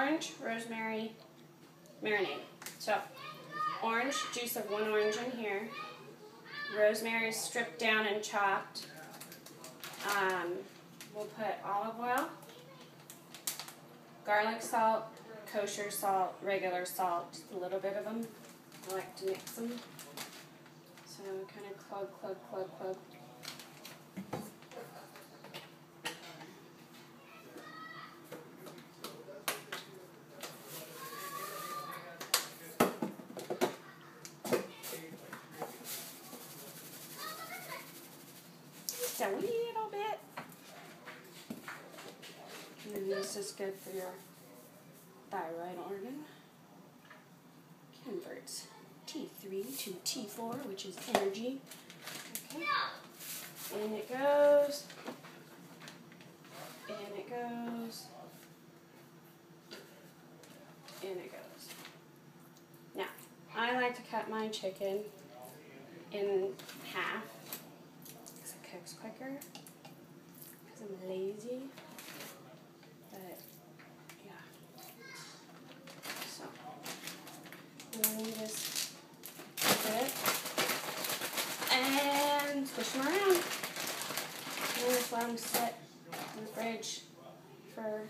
orange, rosemary, marinade. So, orange, juice of 1 orange in here. Rosemary stripped down and chopped. We'll put olive oil, garlic salt, kosher salt, regular salt, just a little bit of them. I like to mix them. So kind of club. Just a little bit. And this is good for your thyroid organ. Converts T3 to T4, which is energy. Okay. In it goes. In it goes. In it goes. Now, I like to cut my chicken in half because it cooks quicker. Because I'm lazy. But, yeah. So, let me just put it and squish them around. And just let them sit in the fridge for